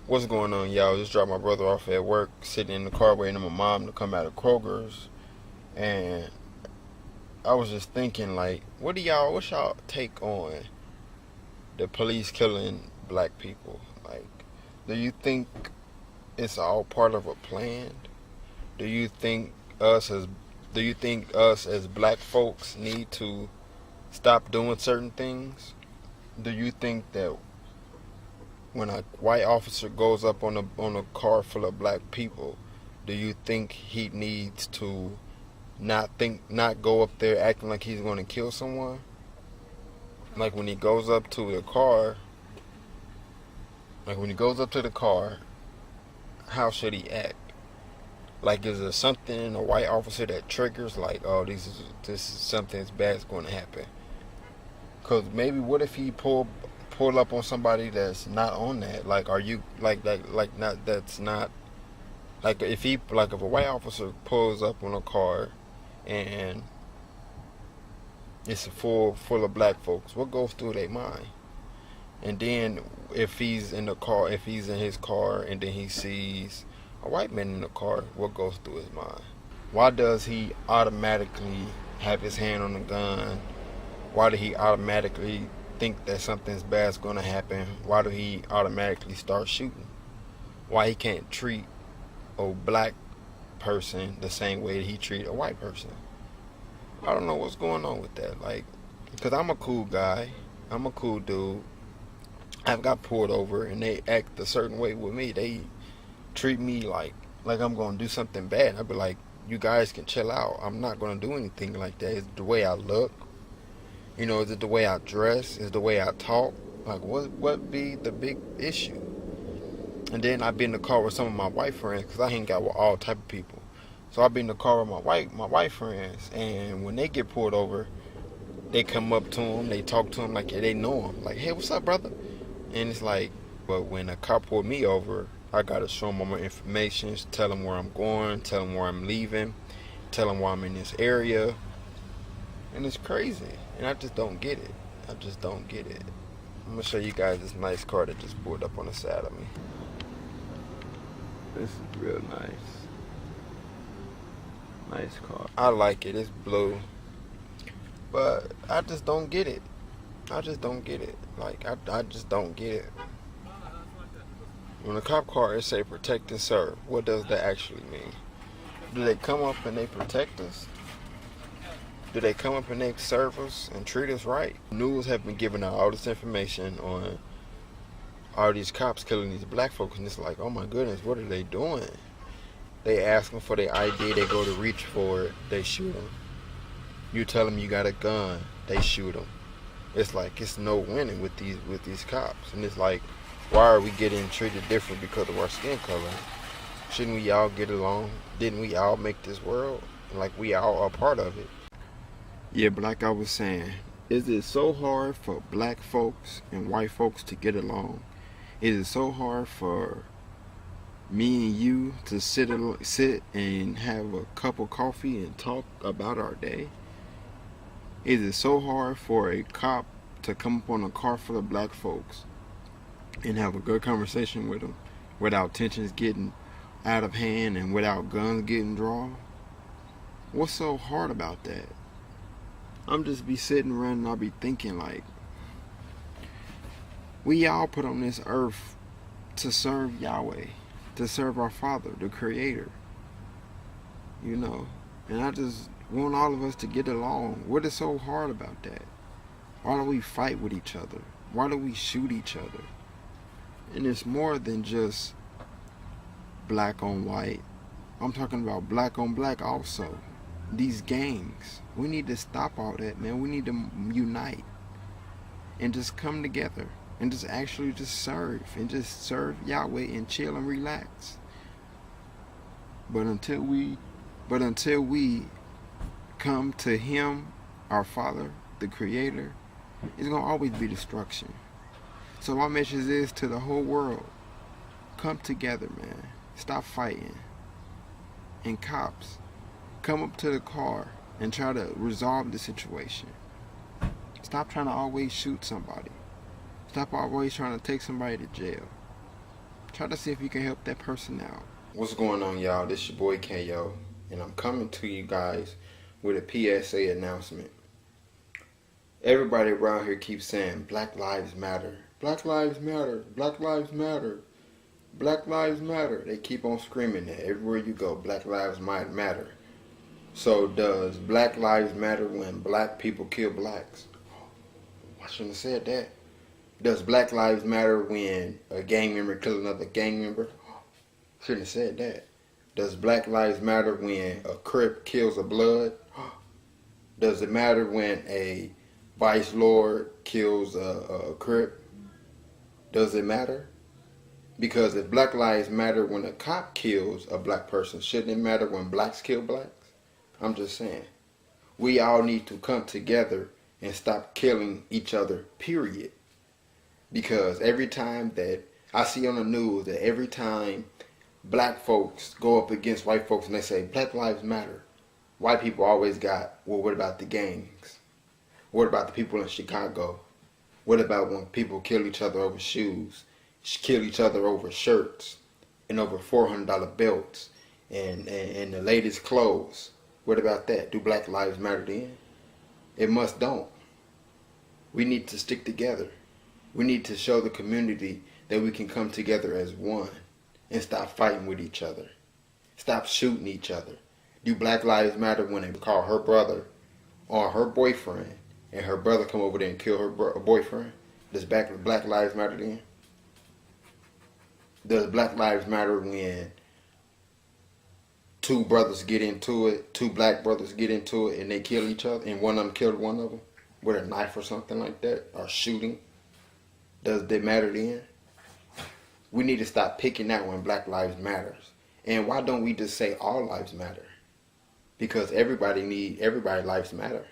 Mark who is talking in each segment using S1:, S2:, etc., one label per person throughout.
S1: What's going on, y'all? Just dropped my brother off at work, sitting in the car waiting on my mom to come out of Kroger's, and I was just thinking, like, what's y'all take on the police killing black people? Like, do you think it's all part of a plan? Do you think us as do you think us as black folks need to stop doing certain things? Do you think that when a white officer goes up on a car full of black people, do you think he needs to not go up there acting like he's going to kill someone? Like when he goes up to the car, like when he goes up to the car, how should he act? Like, is there something in a white officer that triggers, like, oh, this is something that's bad going to happen? Cause maybe what if he pull up on somebody that's not on that? Like, are you like not that's not like if a white officer pulls up on a car and it's full of black folks, what goes through their mind? And then if he's in the car, if he's in his car, and then he sees a white man in the car, what goes through his mind? Why does he automatically have his hand on the gun? Why do he automatically think that something's bad's gonna happen? Why do he automatically start shooting? Why he can't treat a black person the same way that he treat a white person? I don't know what's going on with that. Like, because I'm a cool guy, I'm a cool dude. I've got pulled over and they act a certain way with me. They treat me like I'm gonna do something bad. I'd be like, you guys can chill out. I'm not gonna do anything like that. It's the way I look. You know, is it the way I dress? Is it the way I talk? Like, what be the big issue? And then I've been in the car with some of my white friends because I hang out with all type of people. So I've been in the car with my white friends, and when they get pulled over, they come up to them, they talk to them like they know them. Like, hey, what's up, brother? And it's like, but when a cop pulled me over, I gotta show them all my information, tell them where I'm going, tell them where I'm leaving, tell them why I'm in this area, and it's crazy. And I just don't get it. I just don't get it. I'm gonna show you guys this nice car that just pulled up on the side of me. This is real nice. Nice car. I like it. It's blue. But I just don't get it. I just don't get it. Like, I just don't get it. When a cop car is say protect and serve, what does that actually mean? Do they come up and they protect us? Do they come up and they serve us and treat us right? News have been giving out all this information on all these cops killing these black folks, and it's like, oh my goodness, what are they doing? They ask them for their ID, they go to reach for it, they shoot them. You tell them you got a gun, they shoot them. It's like it's no winning with these cops, and it's like, why are we getting treated different because of our skin color? Shouldn't we all get along? Didn't we all make this world? Like, we all are part of it. Yeah, but like I was saying, is it so hard for black folks and white folks to get along? Is it so hard for me and you to sit and have a cup of coffee and talk about our day? Is it so hard for a cop to come up on a car full of black folks and have a good conversation with them without tensions getting out of hand and without guns getting drawn? What's so hard about that? I'm just be sitting around and I'll be thinking, like, we all put on this earth to serve Yahweh, to serve our Father, the Creator, you know. And I just want all of us to get along. What is so hard about that? Why do we fight with each other? Why do we shoot each other? And it's more than just black on white. I'm talking about black on black also. These gangs. We need to stop all that, man. We need to unite and just come together and just actually just serve and just serve Yahweh and chill and relax. But until we come to Him, our Father, the Creator, it's gonna always be destruction. So my message is to the whole world: come together, man. Stop fighting. And cops, come up to the car and try to resolve the situation. Stop trying to always shoot somebody. Stop always trying to take somebody to jail. Try to see if you can help that person out. What's going on, y'all? This your boy KO, and I'm coming to you guys with a PSA announcement. Everybody around here keeps saying Black Lives Matter. Black Lives Matter. Black Lives Matter. Black Lives Matter. They keep on screaming that everywhere you go. Black Lives might matter. So does Black Lives Matter when black people kill blacks? I shouldn't have said that. Does Black Lives Matter when a gang member kills another gang member? Shouldn't have said that. Does Black Lives Matter when a Crip kills a Blood? Does it matter when a Vice Lord kills a Crip? Does it matter? Because if Black Lives Matter when a cop kills a black person, shouldn't it matter when blacks kill blacks? I'm just saying. We all need to come together and stop killing each other, period. Because every time that I see on the news that every time black folks go up against white folks and they say Black Lives Matter, white people always got, well, what about the gangs? What about the people in Chicago? What about when people kill each other over shoes, kill each other over shirts, and over $400 belts, and the latest clothes? What about that? Do Black Lives Matter then? It must don't. We need to stick together. We need to show the community that we can come together as one and stop fighting with each other. Stop shooting each other. Do Black Lives Matter when they call her brother or her boyfriend and her brother come over there and kill her boyfriend? Does Black Lives Matter then? Does Black Lives Matter when two brothers get into it, two black brothers get into it and they kill each other and one of them killed one of them with a knife or something like that, or shooting? Does that matter then? We need to stop picking out when Black Lives Matters. And why don't we just say all lives matter? Because everybody lives matter.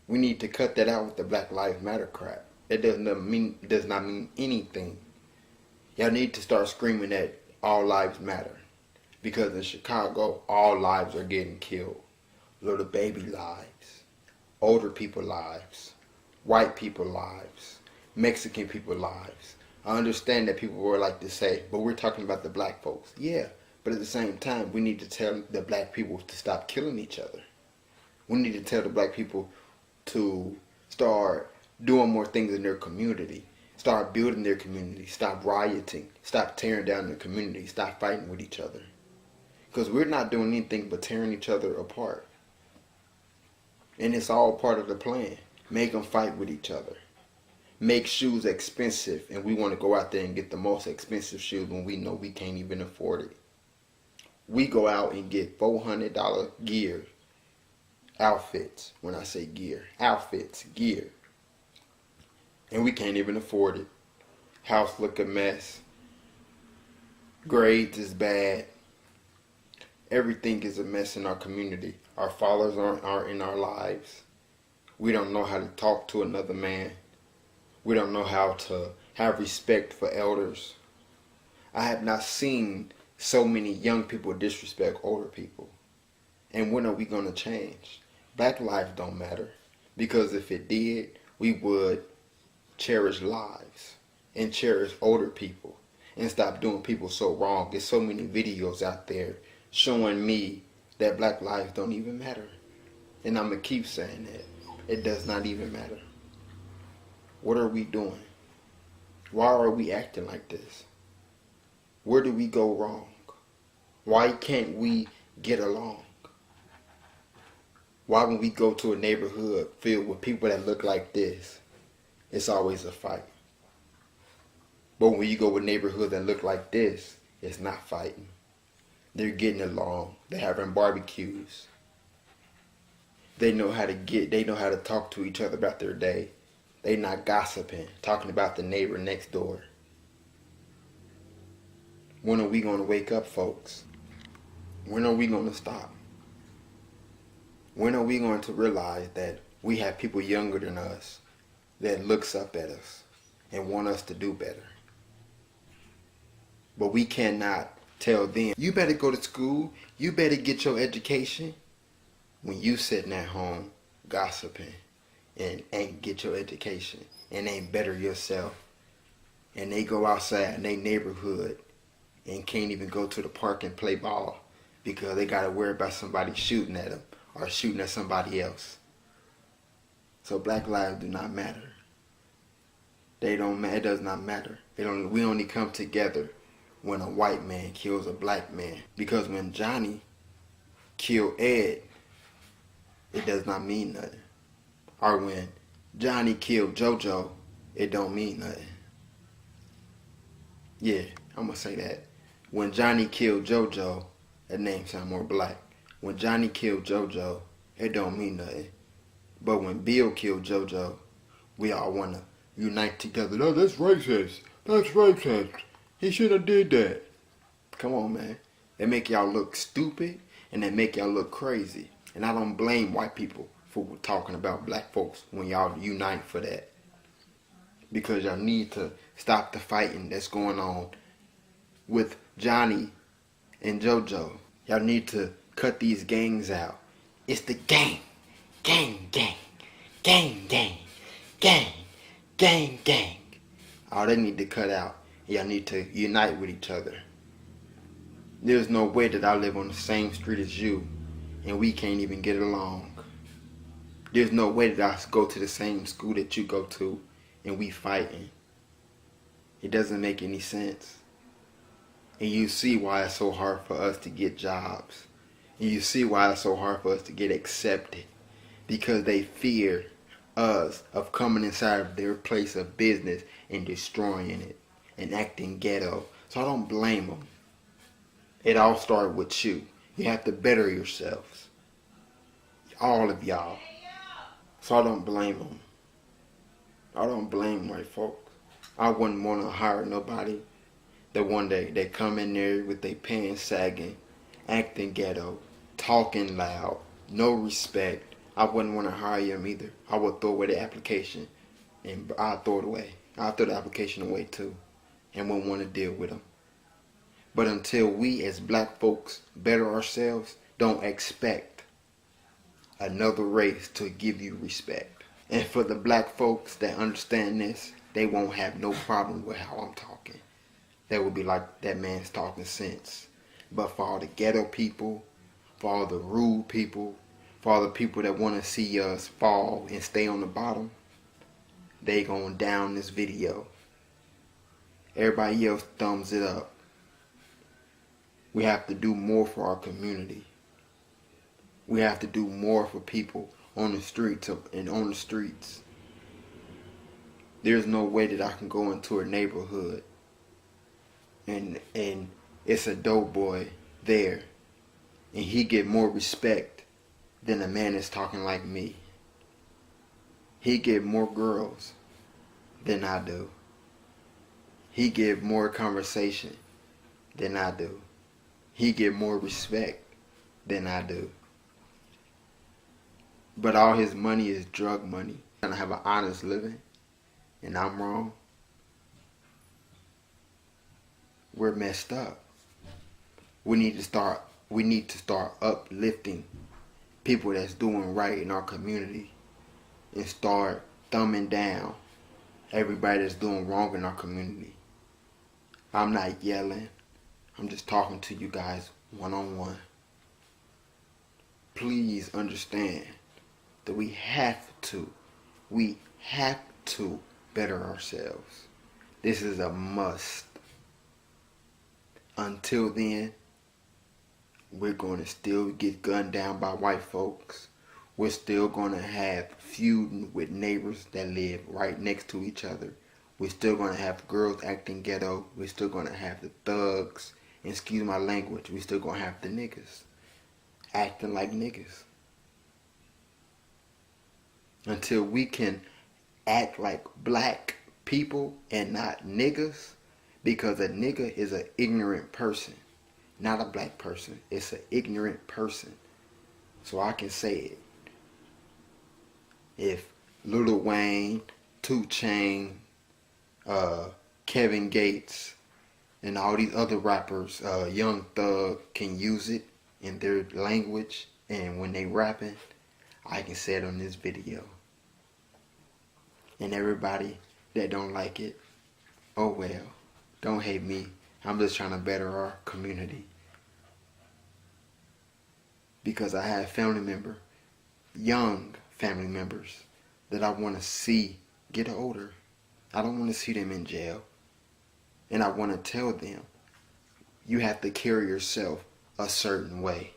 S1: We need to cut that out with the Black Lives Matter crap. It does not mean anything. Y'all need to start screaming that all lives matter. Because in Chicago, all lives are getting killed. Little baby lives, older people lives, white people lives, Mexican people lives. I understand that people were like to say, but we're talking about the black folks. Yeah, but at the same time, we need to tell the black people to stop killing each other. We need to tell the black people to start doing more things in their community. Start building their community. Stop rioting. Stop tearing down their community. Stop fighting with each other. Because we're not doing anything but tearing each other apart. And it's all part of the plan. Make them fight with each other. Make shoes expensive, and we want to go out there and get the most expensive shoes when we know we can't even afford it. We go out and get $400 gear, outfits. When I say gear, outfits, gear. And we can't even afford it. House look a mess. Grades is bad. Everything is a mess in our community. Our fathers aren't in our lives. We don't know how to talk to another man. We don't know how to have respect for elders. I have not seen so many young people disrespect older people. And when are we going to change? Black lives don't matter. Because if it did, we would cherish lives and cherish older people and stop doing people so wrong. There's so many videos out there showing me that black lives don't even matter. And I'm going to keep saying that. It does not even matter. What are we doing? Why are we acting like this? Where do we go wrong? Why can't we get along? Why when we go to a neighborhood filled with people that look like this, it's always a fight? But when you go with neighborhoods that look like this, it's not fighting. They're getting along. They're having barbecues. They know how to talk to each other about their day. They not gossiping, talking about the neighbor next door. When are we going to wake up, folks? When are we going to stop? When are we going to realize that we have people younger than us that looks up at us and want us to do better? But we cannot tell them, you better go to school, you better get your education, when you sitting at home gossiping and ain't get your education and ain't better yourself and they go outside in their neighborhood and can't even go to the park and play ball because they got to worry about somebody shooting at them or shooting at somebody else. So black lives do not matter. They don't. It does not matter. We only come together when a white man kills a black man. Because when Johnny killed Ed, it does not mean nothing. Or when Johnny killed JoJo, it don't mean nothing. Yeah, I'm gonna say that. When Johnny killed JoJo, that name sound more black. When Johnny killed JoJo, it don't mean nothing. But when Bill killed JoJo, we all wanna unite together. No, that's racist. That's racist. He shouldn't have did that. Come on, man. They make y'all look stupid and they make y'all look crazy. And I don't blame white people for talking about black folks when y'all unite for that. Because y'all need to stop the fighting that's going on with Johnny and JoJo. Y'all need to cut these gangs out. It's the gang. Gang, gang. Gang, gang. Gang. Gang, gang. All they need to cut out. Y'all need to unite with each other. There's no way that I live on the same street as you and we can't even get along. There's no way that I go to the same school that you go to and we fighting. It doesn't make any sense. And you see why it's so hard for us to get jobs. And you see why it's so hard for us to get accepted. Because they fear us of coming inside of their place of business and destroying it and acting ghetto. So I don't blame them. It all started with you. You have to better yourselves. All of y'all. So I don't blame them. I don't blame white folks. I wouldn't want to hire nobody that one day they come in there with their pants sagging, acting ghetto, talking loud, no respect. I wouldn't want to hire them either. I would throw away the application and I'd throw it away. I'd throw the application away too and wouldn't want to deal with them. But until we as black folks better ourselves, don't expect another race to give you respect. And for the black folks that understand this, they won't have no problem with how I'm talking. They will be like, that man's talking sense. But for all the ghetto people, for all the rude people, for all the people that want to see us fall and stay on the bottom, they gonna down this video. Everybody else thumbs it up. We have to do more for our community. We have to do more for people on the streets and on the streets. There's no way that I can go into a neighborhood and it's a dope boy there and he get more respect than a man that's talking like me. He get more girls than I do. He get more conversation than I do. He get more respect than I do. But all his money is drug money. Trying to have an honest living, and I'm wrong. We're messed up. We need to start uplifting people that's doing right in our community and start thumbing down everybody that's doing wrong in our community. I'm not yelling. I'm just talking to you guys one-on-one. Please understand that we have to better ourselves. This is a must. Until then, we're going to still get gunned down by white folks. We're still going to have feuding with neighbors that live right next to each other. We're still going to have girls acting ghetto. We're still going to have the thugs. And excuse my language, we're still going to have the niggas acting like niggas. Until we can act like black people and not niggas, because a nigga is an ignorant person, not a black person. It's an ignorant person. So I can say it. If Lil Wayne, 2 Chainz, Kevin Gates, and all these other rappers, Young Thug, can use it in their language, and when they rapping, I can say it on this video. And everybody that don't like it, Oh well, don't hate me. I'm just trying to better our community. Because I have family members, young family members, that I want to see get older. I don't want to see them in jail. And I want to tell them, you have to carry yourself a certain way.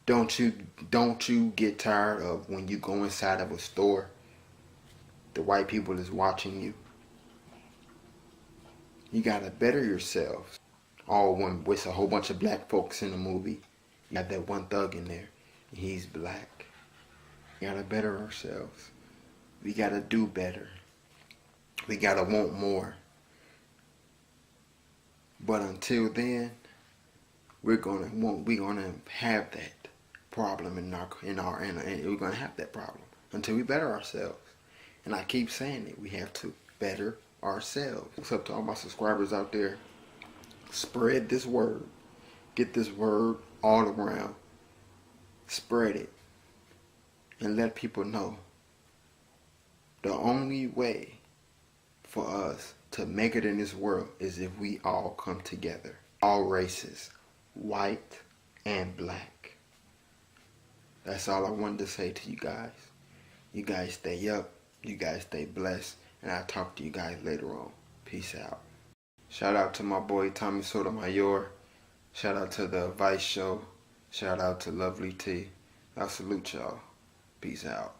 S1: Don't you get tired of when you go inside of a store, the white people is watching you? You gotta better yourselves. All one with a whole bunch of black folks in the movie. You got that one thug in there. He's black. We gotta better ourselves. We gotta do better. We gotta want more. But until then, we're gonna have that problem and we're gonna have that problem until we better ourselves. And I keep saying it, we have to better ourselves. What's up to all my subscribers out there? Spread this word. Get this word all around. Spread it. And let people know the only way for us to make it in this world is if we all come together. All races, white and black. That's all I wanted to say to you guys. You guys stay up. You guys stay blessed. And I'll talk to you guys later on. Peace out. Shout out to my boy Tommy Sotomayor. Shout out to the Vice Show. Shout out to Lovely T. I salute y'all. Peace out.